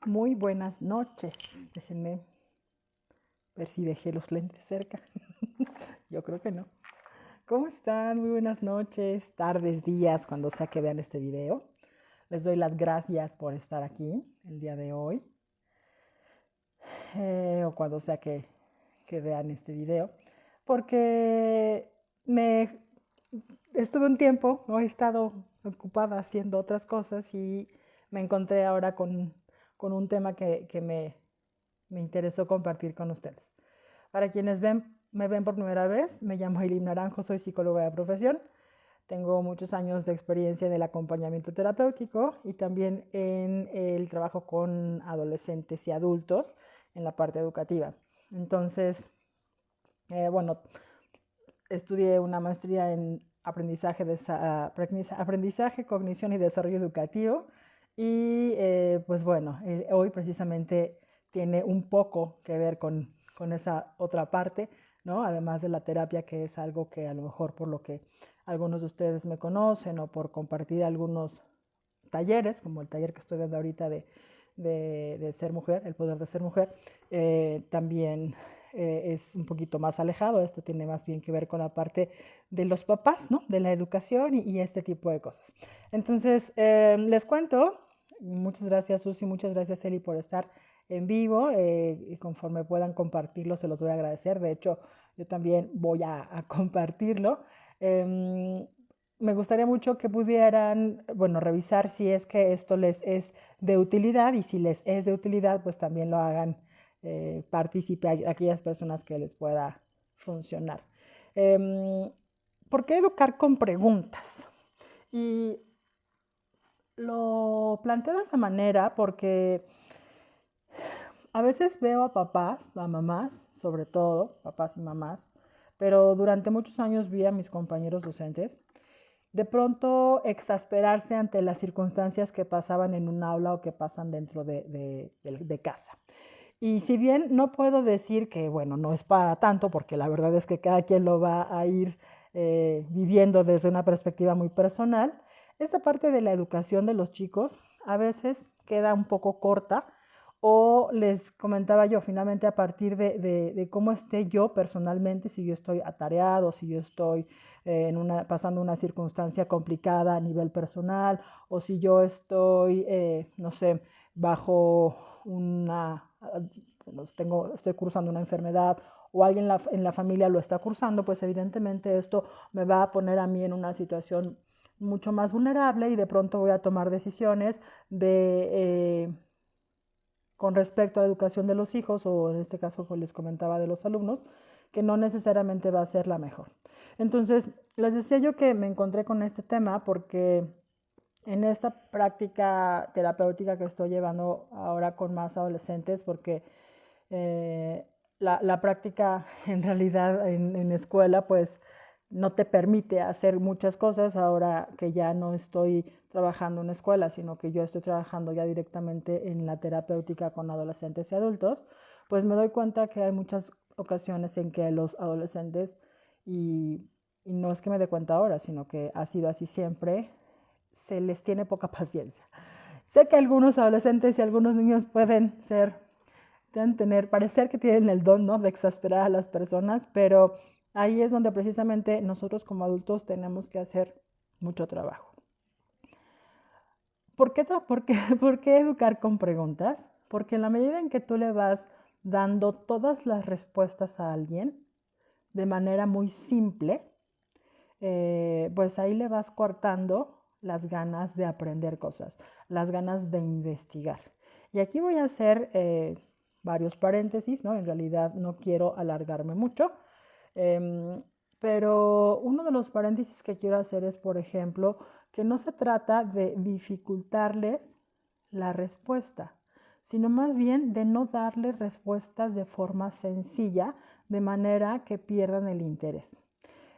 Muy buenas noches. Déjenme ver si dejé los lentes cerca. Yo creo que no. ¿Cómo están? Muy buenas noches, tardes, días, cuando sea que vean este video. Les doy las gracias por estar aquí el día de hoy, o cuando sea que vean este video, porque me estuve un tiempo, no he estado ocupada haciendo otras cosas y me encontré ahora con un tema que me interesó compartir con ustedes. Para quienes me ven por primera vez, me llamo Eileen Naranjo, soy psicóloga de profesión. Tengo muchos años de experiencia en el acompañamiento terapéutico y también en el trabajo con adolescentes y adultos en la parte educativa. Entonces, bueno, estudié una maestría en aprendizaje, cognición y desarrollo educativo. Y pues bueno, hoy precisamente tiene un poco que ver con esa otra parte, ¿no? Además de la terapia, que es algo que a lo mejor por lo que algunos de ustedes me conocen o por compartir algunos talleres, como el taller que estoy dando ahorita de ser mujer, el poder de ser mujer, también es un poquito más alejado. Esto tiene más bien que ver con la parte de los papás, ¿no? De la educación y este tipo de cosas. Entonces, les cuento, muchas gracias Susi, muchas gracias Eli por estar en vivo, y conforme puedan compartirlo se los voy a agradecer. De hecho, yo también voy a compartirlo. Me gustaría mucho que pudieran, bueno, revisar si es que esto les es de utilidad, y si les es de utilidad, pues también lo hagan partícipe a aquellas personas que les pueda funcionar. Eh, ¿Por qué educar con preguntas? Y lo planteo de esa manera porque a veces veo a papás, a mamás, sobre todo, papás y mamás, pero durante muchos años vi a mis compañeros docentes de pronto exasperarse ante las circunstancias que pasaban en un aula o que pasan dentro de casa. Y si bien no puedo decir que, bueno, no es para tanto, porque la verdad es que cada quien lo va a ir viviendo desde una perspectiva muy personal, esta parte de la educación de los chicos a veces queda un poco corta, o les comentaba yo, finalmente a partir de cómo esté yo personalmente, si yo estoy atareado, si yo estoy pasando una circunstancia complicada a nivel personal, o si yo estoy, no sé, bajo una, estoy cursando una enfermedad, o alguien en la familia lo está cursando, pues evidentemente esto me va a poner a mí en una situación mucho más vulnerable, y de pronto voy a tomar decisiones con respecto a la educación de los hijos, o en este caso pues les comentaba de los alumnos, que no necesariamente va a ser la mejor. Entonces, les decía yo que me encontré con este tema porque en esta práctica terapéutica que estoy llevando ahora con más adolescentes, porque la práctica en realidad en escuela pues no te permite hacer muchas cosas ahora que ya no estoy trabajando en escuela, sino que yo estoy trabajando ya directamente en la terapéutica con adolescentes y adultos. Pues me doy cuenta que hay muchas ocasiones en que los adolescentes, y, y no es que me dé cuenta ahora, sino que ha sido así siempre, se les tiene poca paciencia. Sé que algunos adolescentes y algunos niños pueden tener, parecer que tienen el don, ¿no?, de exasperar a las personas, pero ahí es donde precisamente nosotros como adultos tenemos que hacer mucho trabajo. ¿Por qué educar con preguntas? Porque en la medida en que tú le vas dando todas las respuestas a alguien de manera muy simple, pues ahí le vas cortando las ganas de aprender cosas, las ganas de investigar. Y aquí voy a hacer varios paréntesis, ¿no? En realidad no quiero alargarme mucho, eh, pero uno de los paréntesis que quiero hacer es, por ejemplo, que no se trata de dificultarles la respuesta, sino más bien de no darles respuestas de forma sencilla, de manera que pierdan el interés.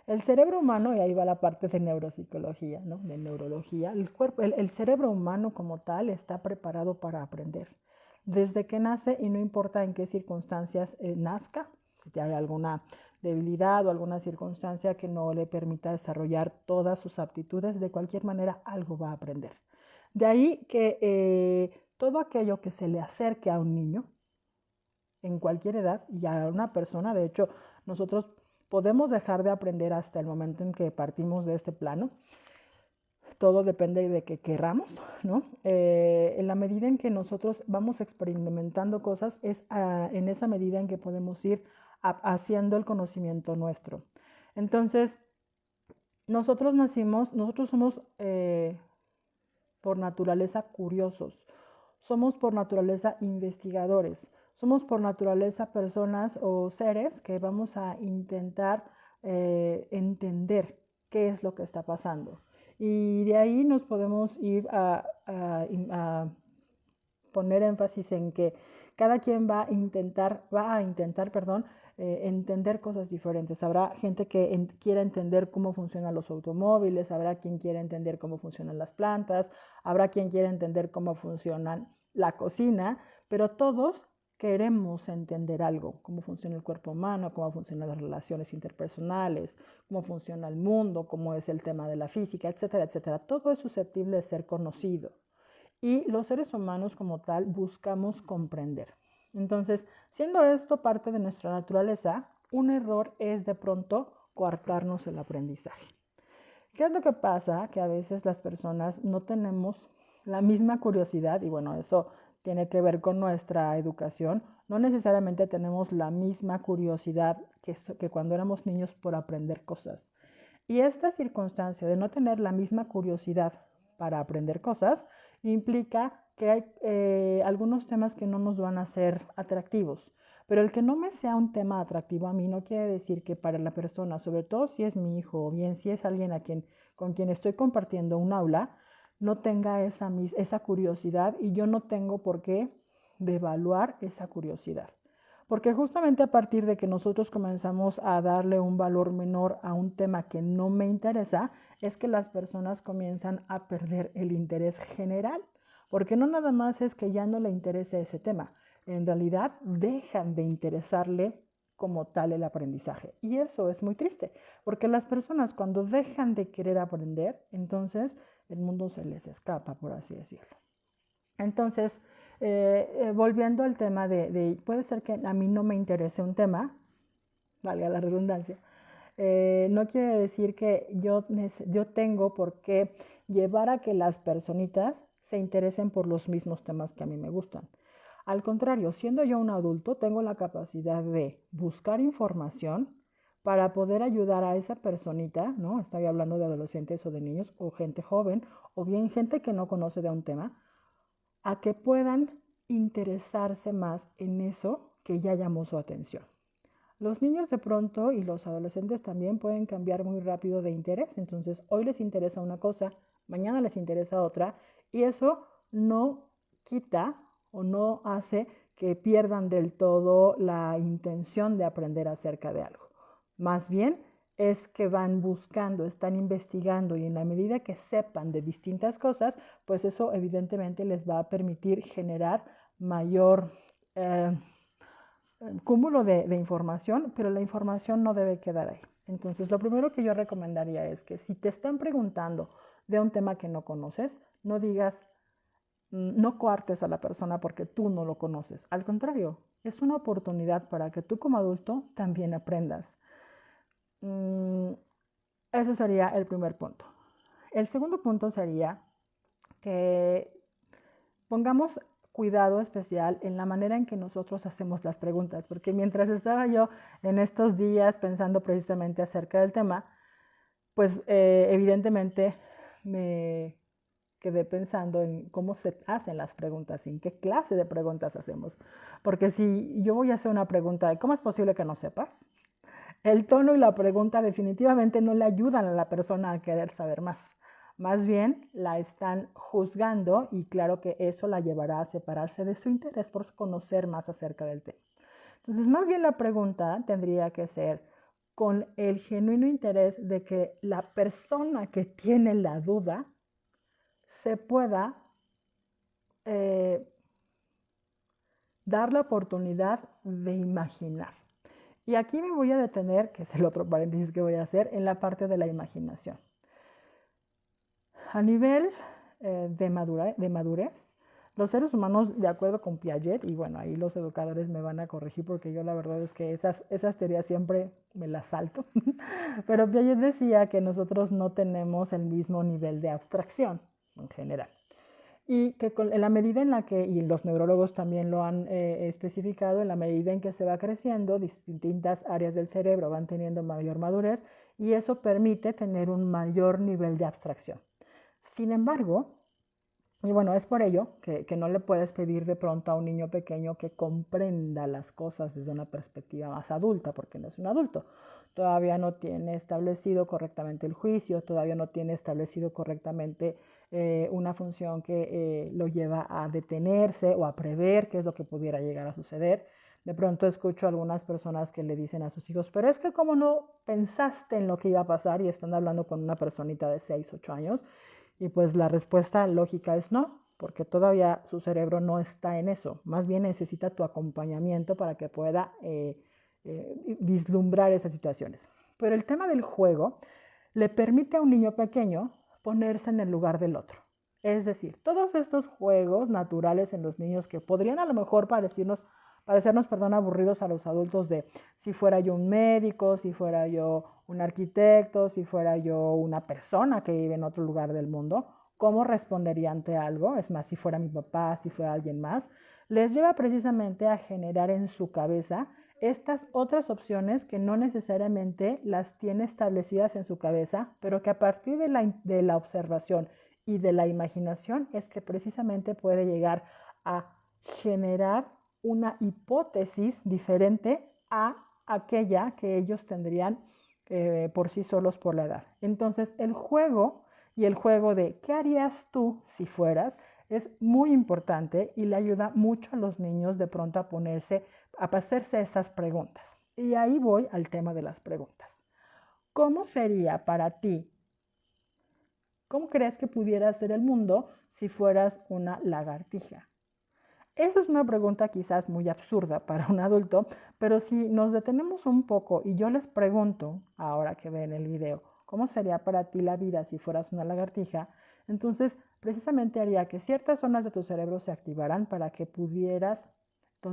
El cerebro humano, y ahí va la parte de neuropsicología, ¿no?, de neurología, el cerebro humano como tal está preparado para aprender. Desde que nace, y no importa en qué circunstancias nazca, si hay alguna debilidad o alguna circunstancia que no le permita desarrollar todas sus aptitudes, de cualquier manera algo va a aprender. De ahí que todo aquello que se le acerque a un niño en cualquier edad y a una persona. De hecho, nosotros podemos dejar de aprender hasta el momento en que partimos de este plano. Todo depende de que querramos, ¿no? En la medida en que nosotros vamos experimentando cosas, es en esa medida en que podemos ir haciendo el conocimiento nuestro. Entonces, nosotros somos por naturaleza curiosos, somos por naturaleza investigadores, somos por naturaleza personas o seres que vamos a intentar entender qué es lo que está pasando. Y de ahí nos podemos ir a poner énfasis en que cada quien va a intentar, entender cosas diferentes. Habrá gente que quiera entender cómo funcionan los automóviles, habrá quien quiera entender cómo funcionan las plantas, habrá quien quiera entender cómo funciona la cocina, pero todos queremos entender algo, cómo funciona el cuerpo humano, cómo funcionan las relaciones interpersonales, cómo funciona el mundo, cómo es el tema de la física, etcétera, etcétera. Todo es susceptible de ser conocido. Y los seres humanos como tal buscamos comprender. Entonces, siendo esto parte de nuestra naturaleza, un error es de pronto coartarnos el aprendizaje. ¿Qué es lo que pasa? Que a veces las personas no tenemos la misma curiosidad, y bueno, eso tiene que ver con nuestra educación. No necesariamente tenemos la misma curiosidad que cuando éramos niños por aprender cosas. Y esta circunstancia de no tener la misma curiosidad para aprender cosas implica que hay algunos temas que no nos van a ser atractivos. Pero el que no me sea un tema atractivo a mí no quiere decir que para la persona, sobre todo si es mi hijo o bien si es alguien con quien estoy compartiendo un aula, no tenga esa curiosidad y yo no tengo por qué devaluar esa curiosidad. Porque justamente a partir de que nosotros comenzamos a darle un valor menor a un tema que no me interesa, es que las personas comienzan a perder el interés general. Porque no nada más es que ya no le interese ese tema, en realidad dejan de interesarle como tal el aprendizaje. Y eso es muy triste, porque las personas cuando dejan de querer aprender, entonces el mundo se les escapa, por así decirlo. Entonces, volviendo al tema puede ser que a mí no me interese un tema, valga la redundancia, no quiere decir que yo tengo por qué llevar a que las personitas se interesen por los mismos temas que a mí me gustan. Al contrario, siendo yo un adulto, tengo la capacidad de buscar información para poder ayudar a esa personita, ¿no? Estoy hablando de adolescentes o de niños o gente joven o bien gente que no conoce de un tema, a que puedan interesarse más en eso que ya llamó su atención. Los niños de pronto y los adolescentes también pueden cambiar muy rápido de interés, entonces hoy les interesa una cosa, mañana les interesa otra, y eso no quita o no hace que pierdan del todo la intención de aprender acerca de algo. Más bien es que van buscando, están investigando y en la medida que sepan de distintas cosas, pues eso evidentemente les va a permitir generar mayor cúmulo de información, pero la información no debe quedar ahí. Entonces, lo primero que yo recomendaría es que si te están preguntando de un tema que no conoces, no digas, no coartes a la persona porque tú no lo conoces. Al contrario, es una oportunidad para que tú como adulto también aprendas. Eso sería el primer punto. El segundo punto sería que pongamos cuidado especial en la manera en que nosotros hacemos las preguntas, porque mientras estaba yo en estos días pensando precisamente acerca del tema, pues evidentemente me quedé pensando en cómo se hacen las preguntas, en qué clase de preguntas hacemos. Porque si yo voy a hacer una pregunta de cómo es posible que no sepas, el tono y la pregunta definitivamente no le ayudan a la persona a querer saber más. Más bien la están juzgando y claro que eso la llevará a separarse de su interés por conocer más acerca del tema. Entonces, más bien la pregunta tendría que ser con el genuino interés de que la persona que tiene la duda se pueda dar la oportunidad de imaginar. Y aquí me voy a detener, que es el otro paréntesis que voy a hacer, en la parte de la imaginación. A nivel de madurez, Los seres humanos, de acuerdo con Piaget, y bueno, ahí los educadores me van a corregir porque yo la verdad es que esas teorías siempre me las salto, pero Piaget decía que nosotros no tenemos el mismo nivel de abstracción en general. Y que en la medida en la que, y los neurólogos también lo han especificado, en la medida en que se va creciendo, distintas áreas del cerebro van teniendo mayor madurez y eso permite tener un mayor nivel de abstracción. Sin embargo, y bueno, es por ello que no le puedes pedir de pronto a un niño pequeño que comprenda las cosas desde una perspectiva más adulta, porque no es un adulto. Todavía no tiene establecido correctamente el juicio, todavía no tiene establecido correctamente una función que lo lleva a detenerse o a prever qué es lo que pudiera llegar a suceder. De pronto escucho a algunas personas que le dicen a sus hijos, pero es que como no pensaste en lo que iba a pasar y están hablando con una personita de 6, 8 años. Y pues la respuesta lógica es no, porque todavía su cerebro no está en eso. Más bien necesita tu acompañamiento para que pueda vislumbrar esas situaciones. Pero el tema del juego le permite a un niño pequeño ponerse en el lugar del otro. Es decir, todos estos juegos naturales en los niños que podrían a lo mejor parecernos, aburridos a los adultos de si fuera yo un médico, si fuera yo un arquitecto, si fuera yo una persona que vive en otro lugar del mundo, ¿cómo respondería ante algo? Es más, si fuera mi papá, si fuera alguien más, les lleva precisamente a generar en su cabeza estas otras opciones que no necesariamente las tiene establecidas en su cabeza, pero que a partir de la observación y de la imaginación es que precisamente puede llegar a generar una hipótesis diferente a aquella que ellos tendrían por sí solos por la edad. Entonces el juego y el juego de ¿qué harías tú si fueras? Es muy importante y le ayuda mucho a los niños de pronto a hacerse esas preguntas. Y ahí voy al tema de las preguntas. ¿Cómo sería para ti? ¿Cómo crees que pudiera ser el mundo si fueras una lagartija? Esa es una pregunta quizás muy absurda para un adulto, pero si nos detenemos un poco y yo les pregunto, ahora que ven el video, ¿cómo sería para ti la vida si fueras una lagartija? Entonces, precisamente haría que ciertas zonas de tu cerebro se activaran para que pudieras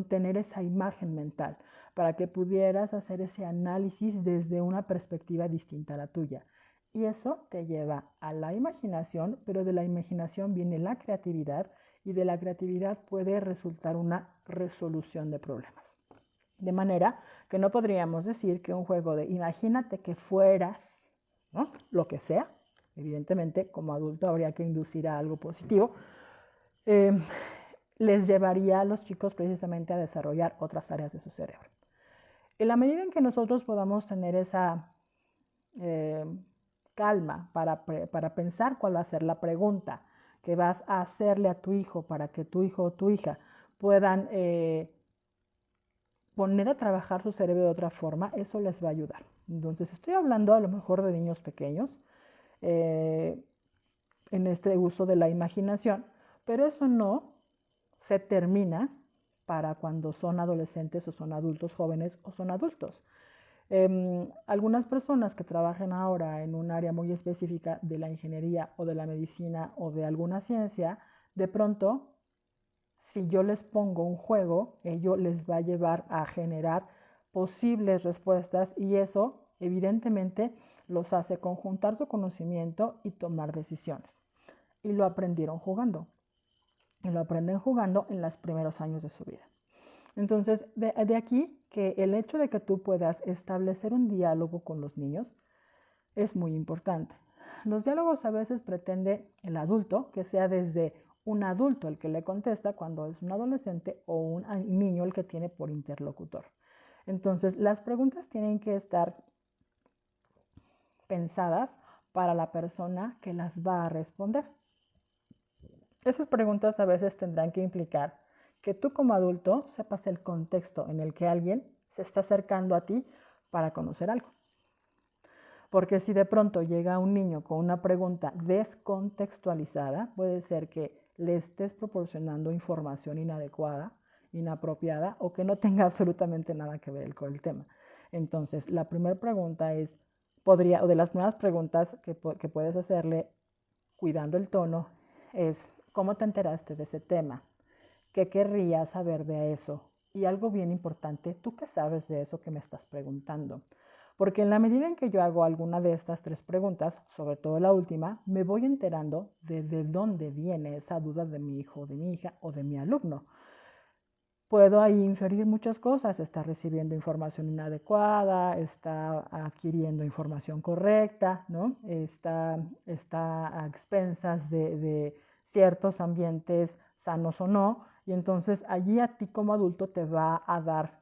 tener esa imagen mental, para que pudieras hacer ese análisis desde una perspectiva distinta a la tuya. Y eso te lleva a la imaginación, pero de la imaginación viene la creatividad y de la creatividad puede resultar una resolución de problemas. De manera que no podríamos decir que un juego de imagínate que fueras, ¿no? Lo que sea, evidentemente como adulto habría que inducir a algo positivo, les llevaría a los chicos precisamente a desarrollar otras áreas de su cerebro. En la medida en que nosotros podamos tener esa calma para pensar cuál va a ser la pregunta que vas a hacerle a tu hijo para que tu hijo o tu hija puedan poner a trabajar su cerebro de otra forma, eso les va a ayudar. Entonces, estoy hablando a lo mejor de niños pequeños en este uso de la imaginación, pero eso no se termina para cuando son adolescentes o son adultos jóvenes o son adultos. Algunas personas que trabajan ahora en un área muy específica de la ingeniería o de la medicina o de alguna ciencia, de pronto, si yo les pongo un juego, ello les va a llevar a generar posibles respuestas y eso evidentemente los hace conjuntar su conocimiento y tomar decisiones. Y lo aprendieron jugando. Y lo aprenden jugando en los primeros años de su vida. Entonces, de aquí que el hecho de que tú puedas establecer un diálogo con los niños es muy importante. Los diálogos a veces pretende el adulto que sea desde un adulto el que le contesta cuando es un adolescente o un niño el que tiene por interlocutor. Entonces, las preguntas tienen que estar pensadas para la persona que las va a responder. Esas preguntas a veces tendrán que implicar que tú como adulto sepas el contexto en el que alguien se está acercando a ti para conocer algo. Porque si de pronto llega un niño con una pregunta descontextualizada, puede ser que le estés proporcionando información inadecuada, inapropiada o que no tenga absolutamente nada que ver con el tema. Entonces, la primera pregunta es, o de las primeras preguntas que puedes hacerle, cuidando el tono, es, ¿cómo te enteraste de ese tema? ¿Qué querrías saber de eso? Y algo bien importante, ¿tú qué sabes de eso que me estás preguntando? Porque en la medida en que yo hago alguna de estas 3 preguntas, sobre todo la última, me voy enterando de dónde viene esa duda de mi hijo, de mi hija o de mi alumno. Puedo ahí inferir muchas cosas, está recibiendo información inadecuada, está adquiriendo información correcta, ¿no? Está a expensas de ciertos ambientes sanos o no, y entonces allí a ti como adulto te va a dar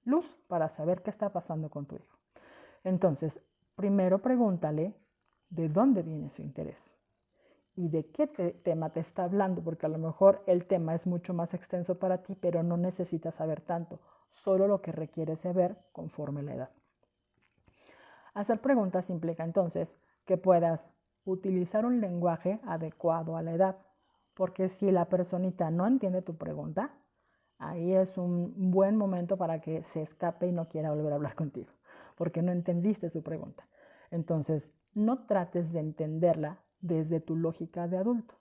luz para saber qué está pasando con tu hijo. Entonces, primero pregúntale de dónde viene su interés y de qué tema te está hablando, porque a lo mejor el tema es mucho más extenso para ti, pero no necesitas saber tanto, solo lo que requieres saber conforme la edad. Hacer preguntas implica entonces que puedas utilizar un lenguaje adecuado a la edad, porque si la personita no entiende tu pregunta, ahí es un buen momento para que se escape y no quiera volver a hablar contigo, porque no entendiste su pregunta. Entonces, no trates de entenderla desde tu lógica de adulto.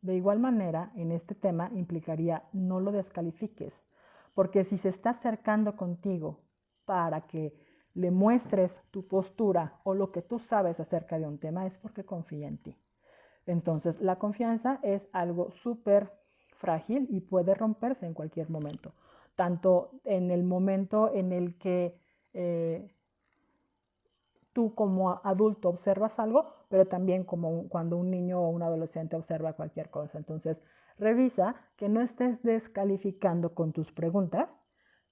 De igual manera, en este tema implicaría no lo descalifiques, porque si se está acercando contigo para que le muestres tu postura o lo que tú sabes acerca de un tema, es porque confía en ti. Entonces, la confianza es algo súper frágil y puede romperse en cualquier momento, tanto en el momento en el que tú como adulto observas algo, pero también como cuando un niño o un adolescente observa cualquier cosa. Entonces, revisa que no estés descalificando con tus preguntas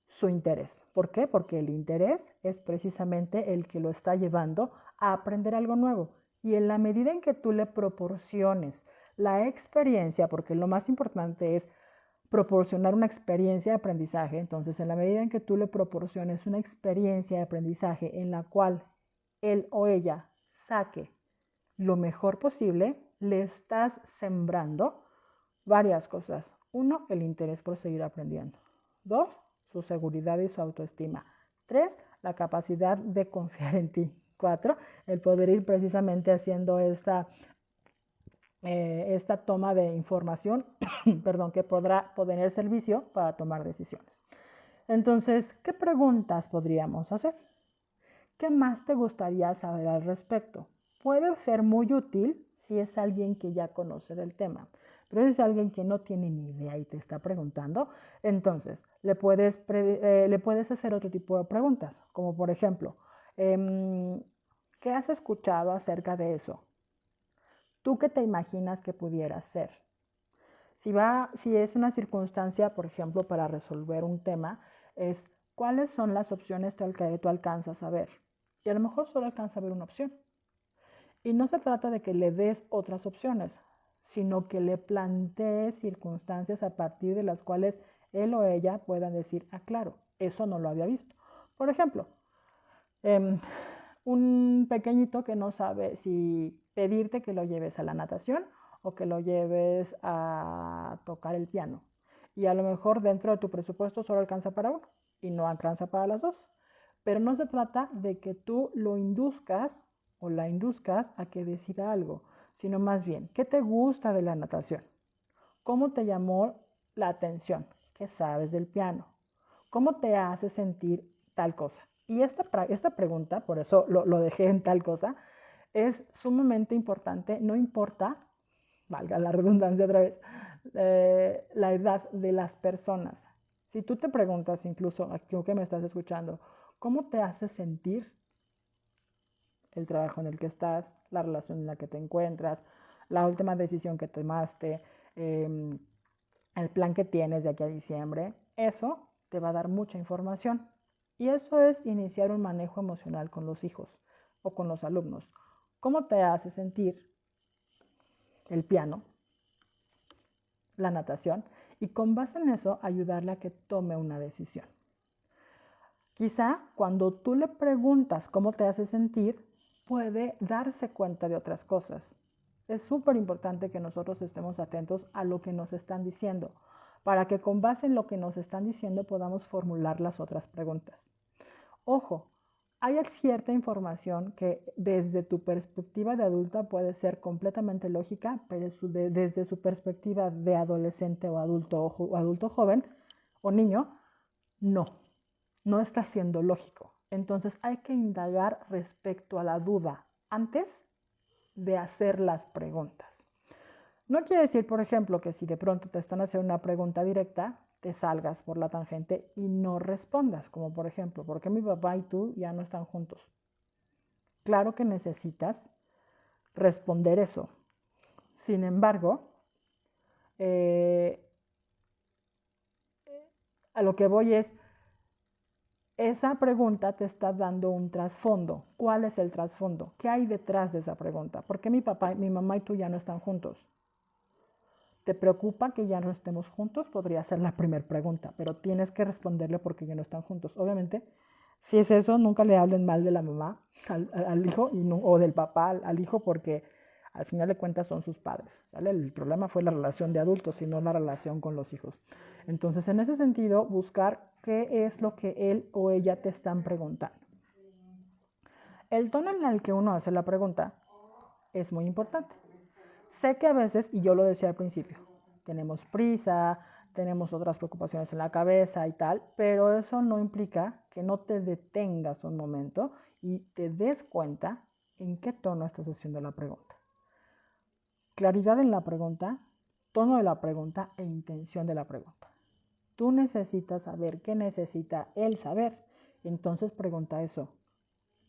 su interés. ¿Por qué? Porque el interés es precisamente el que lo está llevando a aprender algo nuevo. Y en la medida en que tú le proporciones la experiencia, porque lo más importante es proporcionar una experiencia de aprendizaje, entonces en la medida en que tú le proporciones una experiencia de aprendizaje en la cual él o ella saque lo mejor posible, le estás sembrando varias cosas. 1, el interés por seguir aprendiendo. 2, su seguridad y su autoestima. 3, la capacidad de confiar en ti. 4, el poder ir precisamente haciendo esta toma de información perdón, que podrá poner servicio para tomar decisiones. Entonces, ¿qué preguntas podríamos hacer? ¿Qué más te gustaría saber al respecto? Puede ser muy útil si es alguien que ya conoce del tema, pero si es alguien que no tiene ni idea y te está preguntando, entonces le puedes hacer otro tipo de preguntas, como por ejemplo, ¿qué has escuchado acerca de eso? ¿Tú qué te imaginas que pudiera ser? Si es una circunstancia, por ejemplo, para resolver un tema, es cuáles son las opciones que tú alcanzas a ver. Y a lo mejor solo alcanza a ver una opción. Y no se trata de que le des otras opciones, sino que le plantees circunstancias a partir de las cuales él o ella puedan decir, ah, claro, eso no lo había visto. Por ejemplo, un pequeñito que no sabe si pedirte que lo lleves a la natación o que lo lleves a tocar el piano. Y a lo mejor dentro de tu presupuesto solo alcanza para uno y no alcanza para las dos. Pero no se trata de que tú lo induzcas o la induzcas a que decida algo, sino más bien, ¿qué te gusta de la natación? ¿Cómo te llamó la atención? ¿Qué sabes del piano? ¿Cómo te hace sentir tal cosa? Y esta pregunta, por eso lo dejé en tal cosa, es sumamente importante, no importa, valga la redundancia otra vez, la edad de las personas. Si tú te preguntas, incluso aquí que me estás escuchando, ¿cómo te hace sentir el trabajo en el que estás, la relación en la que te encuentras, la última decisión que tomaste, el plan que tienes de aquí a diciembre? Eso te va a dar mucha información. Y eso es iniciar un manejo emocional con los hijos o con los alumnos. ¿Cómo te hace sentir el piano, la natación? Y con base en eso ayudarle a que tome una decisión. Quizá cuando tú le preguntas cómo te hace sentir, puede darse cuenta de otras cosas. Es súper importante que nosotros estemos atentos a lo que nos están diciendo, para que con base en lo que nos están diciendo podamos formular las otras preguntas. Ojo, hay cierta información que desde tu perspectiva de adulta puede ser completamente lógica, pero desde su perspectiva de adolescente o adulto joven o niño, no está siendo lógico. Entonces hay que indagar respecto a la duda antes de hacer las preguntas. No quiere decir, por ejemplo, que si de pronto te están haciendo una pregunta directa, te salgas por la tangente y no respondas, como por ejemplo, ¿por qué mi papá y tú ya no están juntos? Claro que necesitas responder eso. Sin embargo, eh, a lo que voy es, esa pregunta te está dando un trasfondo. ¿Cuál es el trasfondo? ¿Qué hay detrás de esa pregunta? ¿Por qué mi papá, mi mamá y tú ya no están juntos? ¿Te preocupa que ya no estemos juntos? Podría ser la primera pregunta, pero tienes que responderle por qué ya no están juntos. Obviamente, si es eso, nunca le hablen mal de la mamá al hijo o del papá al hijo, porque al final de cuentas son sus padres, ¿vale? El problema fue la relación de adultos y no la relación con los hijos. Entonces, en ese sentido, buscar qué es lo que él o ella te están preguntando. El tono en el que uno hace la pregunta es muy importante. Sé que a veces, y yo lo decía al principio, tenemos prisa, tenemos otras preocupaciones en la cabeza y tal, pero eso no implica que no te detengas un momento y te des cuenta en qué tono estás haciendo la pregunta. Claridad en la pregunta, tono de la pregunta e intención de la pregunta. Tú necesitas saber qué necesita él saber, entonces pregunta eso.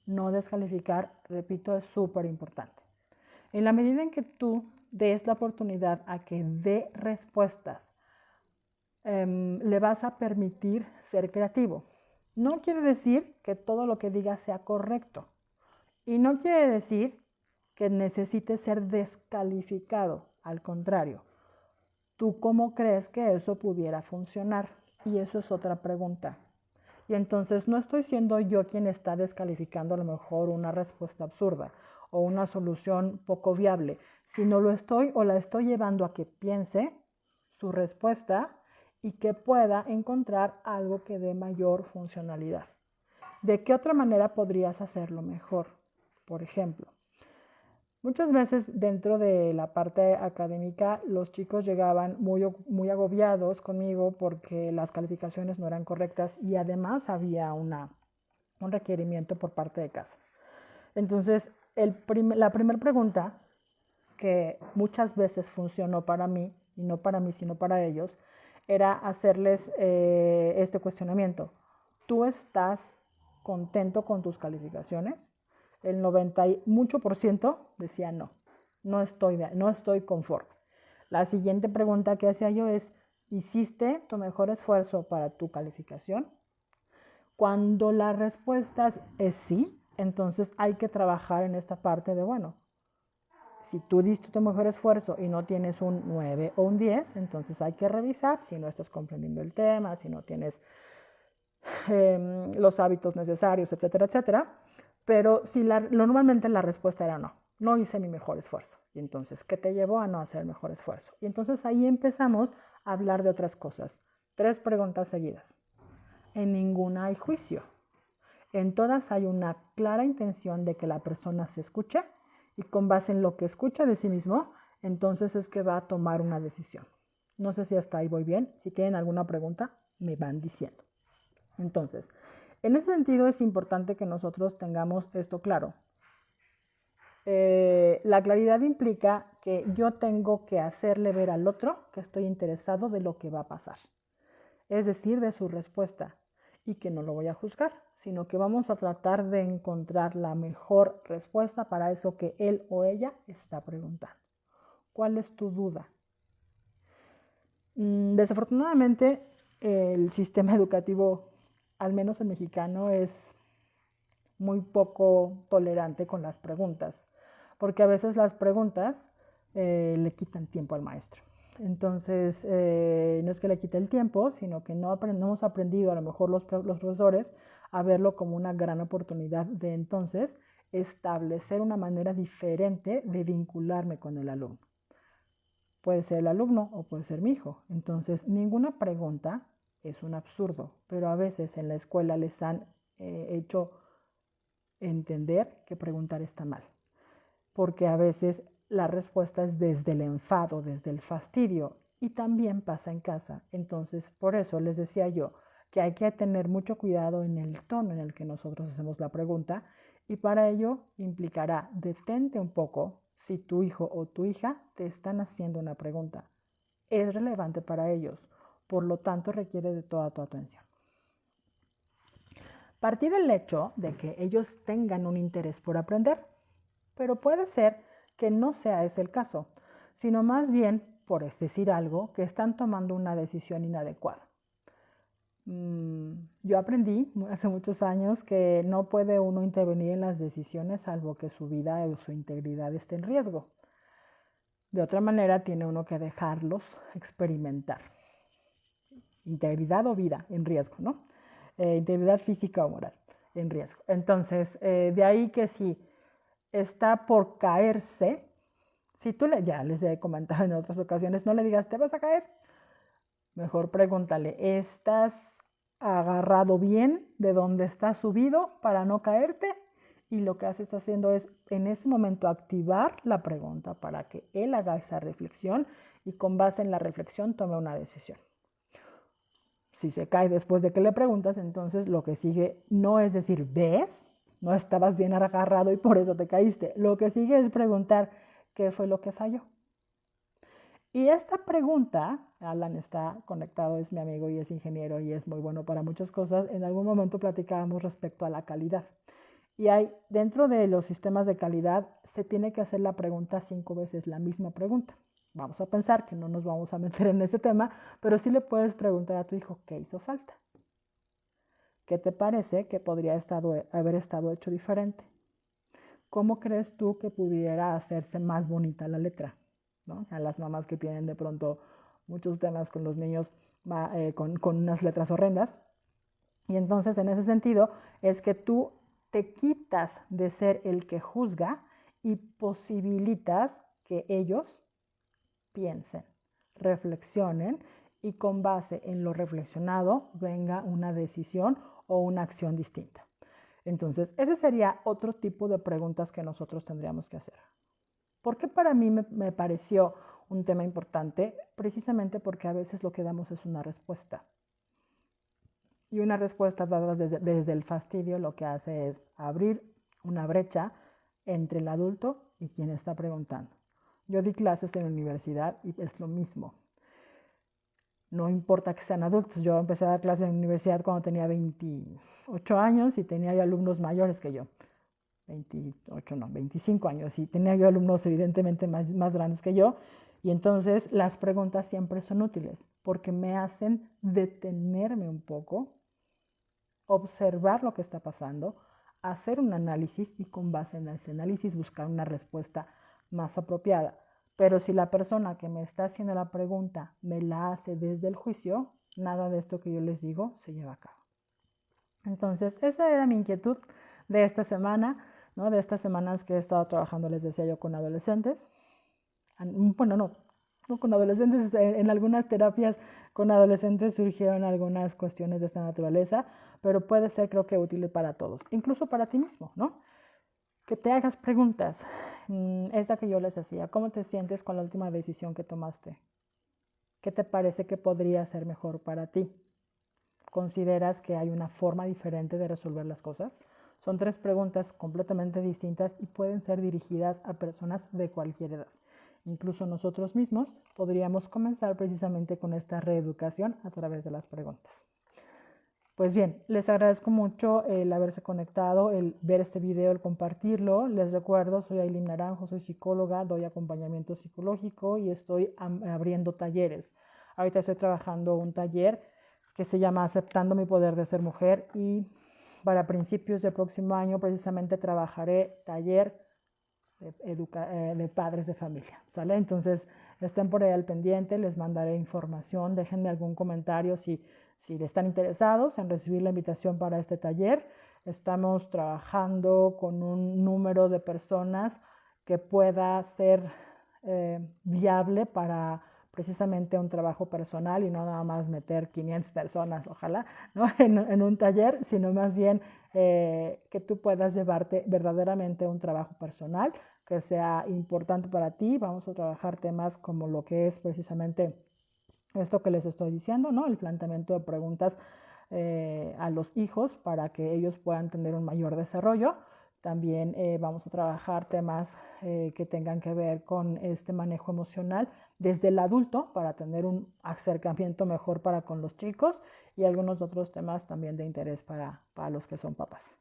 No descalificar, repito, es súper importante. En la medida en que tú des la oportunidad a que dé respuestas, le vas a permitir ser creativo. No quiere decir que todo lo que diga sea correcto. Y no quiere decir que necesite ser descalificado. Al contrario, ¿tú cómo crees que eso pudiera funcionar? Y eso es otra pregunta. Y entonces no estoy siendo yo quien está descalificando a lo mejor una respuesta absurda o una solución poco viable, sino lo estoy o la estoy llevando a que piense su respuesta y que pueda encontrar algo que dé mayor funcionalidad. ¿De qué otra manera podrías hacerlo mejor? Por ejemplo, muchas veces dentro de la parte académica los chicos llegaban muy agobiados conmigo porque las calificaciones no eran correctas y además había un requerimiento por parte de casa. Entonces, la primera pregunta que muchas veces funcionó para mí, y no para mí, sino para ellos, era hacerles este cuestionamiento. ¿Tú estás contento con tus calificaciones? El 90 y mucho por ciento decía no, no estoy conforme. La siguiente pregunta que hacía yo es, ¿hiciste tu mejor esfuerzo para tu calificación? Cuando la respuesta es sí, entonces hay que trabajar en esta parte de, bueno, si tú diste tu mejor esfuerzo y no tienes un 9 o un 10, entonces hay que revisar si no estás comprendiendo el tema, si no tienes los hábitos necesarios, etcétera, etcétera. Pero si normalmente la respuesta era no, no hice mi mejor esfuerzo. Y entonces, ¿qué te llevó a no hacer el mejor esfuerzo? Y entonces ahí empezamos a hablar de otras cosas. 3 preguntas seguidas. En ninguna hay juicio. En todas hay una clara intención de que la persona se escuche y con base en lo que escucha de sí mismo, entonces es que va a tomar una decisión. No sé si hasta ahí voy bien. Si tienen alguna pregunta, me van diciendo. Entonces, en ese sentido es importante que nosotros tengamos esto claro. La claridad implica que yo tengo que hacerle ver al otro que estoy interesado de lo que va a pasar, es decir, de su respuesta, y que no lo voy a juzgar, sino que vamos a tratar de encontrar la mejor respuesta para eso que él o ella está preguntando. ¿Cuál es tu duda? Desafortunadamente, el sistema educativo, al menos el mexicano, es muy poco tolerante con las preguntas, porque a veces las preguntas le quitan tiempo al maestro. Entonces, no es que le quite el tiempo, sino que no hemos aprendido a lo mejor los profesores a verlo como una gran oportunidad de entonces establecer una manera diferente de vincularme con el alumno. Puede ser el alumno o puede ser mi hijo. Entonces, ninguna pregunta es un absurdo, pero a veces en la escuela les han hecho entender que preguntar está mal, porque a veces la respuesta es desde el enfado, desde el fastidio, y también pasa en casa. Entonces, por eso les decía yo que hay que tener mucho cuidado en el tono en el que nosotros hacemos la pregunta, y para ello implicará detente un poco si tu hijo o tu hija te están haciendo una pregunta. Es relevante para ellos, por lo tanto requiere de toda tu atención. Partí del hecho de que ellos tengan un interés por aprender, pero puede ser que no sea ese el caso, sino más bien, por decir algo, que están tomando una decisión inadecuada. Yo aprendí hace muchos años que no puede uno intervenir en las decisiones salvo que su vida o su integridad esté en riesgo. De otra manera, tiene uno que dejarlos experimentar. Integridad o vida en riesgo, ¿no? Integridad física o moral en riesgo. Entonces, de ahí que si está por caerse, si tú ya les he comentado en otras ocasiones, no le digas, ¿te vas a caer? Mejor pregúntale, ¿estás agarrado bien de donde estás subido para no caerte? Y lo que está haciendo es en ese momento activar la pregunta para que él haga esa reflexión y con base en la reflexión tome una decisión. Si se cae después de que le preguntas, entonces lo que sigue no es decir, ¿ves? No estabas bien agarrado y por eso te caíste. Lo que sigue es preguntar, ¿qué fue lo que falló? Y esta pregunta, Alan está conectado, es mi amigo y es ingeniero y es muy bueno para muchas cosas. En algún momento platicábamos respecto a la calidad. Y hay, dentro de los sistemas de calidad, se tiene que hacer la pregunta 5 veces, la misma pregunta. Vamos a pensar que no nos vamos a meter en ese tema, pero sí le puedes preguntar a tu hijo qué hizo falta. ¿Qué te parece que podría haber estado hecho diferente? ¿Cómo crees tú que pudiera hacerse más bonita la letra? ¿No? A las mamás que tienen de pronto muchos temas con los niños con unas letras horrendas. Y entonces en ese sentido es que tú te quitas de ser el que juzga y posibilitas que ellos piensen, reflexionen y con base en lo reflexionado venga una decisión o una acción distinta. Entonces, ese sería otro tipo de preguntas que nosotros tendríamos que hacer. ¿Por qué para mí me pareció un tema importante? Precisamente porque a veces lo que damos es una respuesta. Y una respuesta dada desde el fastidio lo que hace es abrir una brecha entre el adulto y quien está preguntando. Yo di clases en la universidad y es lo mismo. No importa que sean adultos. Yo empecé a dar clases en la universidad cuando tenía 28 años y tenía yo alumnos mayores que yo. 28, no, 25 años. Y tenía yo alumnos evidentemente más grandes que yo. Y entonces las preguntas siempre son útiles porque me hacen detenerme un poco, observar lo que está pasando, hacer un análisis y con base en ese análisis buscar una respuesta más apropiada. Pero si la persona que me está haciendo la pregunta me la hace desde el juicio, nada de esto que yo les digo se lleva a cabo. Entonces, esa era mi inquietud de esta semana, ¿no? De estas semanas que he estado trabajando, les decía yo, con adolescentes. Bueno, no con adolescentes, en algunas terapias con adolescentes surgieron algunas cuestiones de esta naturaleza, pero puede ser, creo que, útil para todos, incluso para ti mismo, ¿no? Que te hagas preguntas. Esta que yo les hacía, ¿cómo te sientes con la última decisión que tomaste? ¿Qué te parece que podría ser mejor para ti? ¿Consideras que hay una forma diferente de resolver las cosas? Son 3 preguntas completamente distintas y pueden ser dirigidas a personas de cualquier edad. Incluso nosotros mismos podríamos comenzar precisamente con esta reeducación a través de las preguntas. Pues bien, les agradezco mucho el haberse conectado, el ver este video, el compartirlo. Les recuerdo, soy Ailín Naranjo, soy psicóloga, doy acompañamiento psicológico y estoy abriendo talleres. Ahorita estoy trabajando un taller que se llama Aceptando mi poder de ser mujer y para principios del próximo año precisamente trabajaré taller de padres de familia, ¿sale? Entonces, estén por ahí al pendiente, les mandaré información, déjenme algún comentario si están interesados en recibir la invitación para este taller. Estamos trabajando con un número de personas que pueda ser viable para precisamente un trabajo personal y no nada más meter 500 personas, ojalá, ¿no? en un taller, sino más bien que tú puedas llevarte verdaderamente un trabajo personal que sea importante para ti. Vamos a trabajar temas como lo que es precisamente esto que les estoy diciendo, ¿no? El planteamiento de preguntas a los hijos para que ellos puedan tener un mayor desarrollo. También vamos a trabajar temas que tengan que ver con este manejo emocional desde el adulto para tener un acercamiento mejor para con los chicos y algunos otros temas también de interés para los que son papás.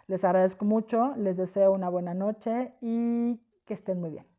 Les agradezco mucho, les deseo una buena noche y que estén muy bien.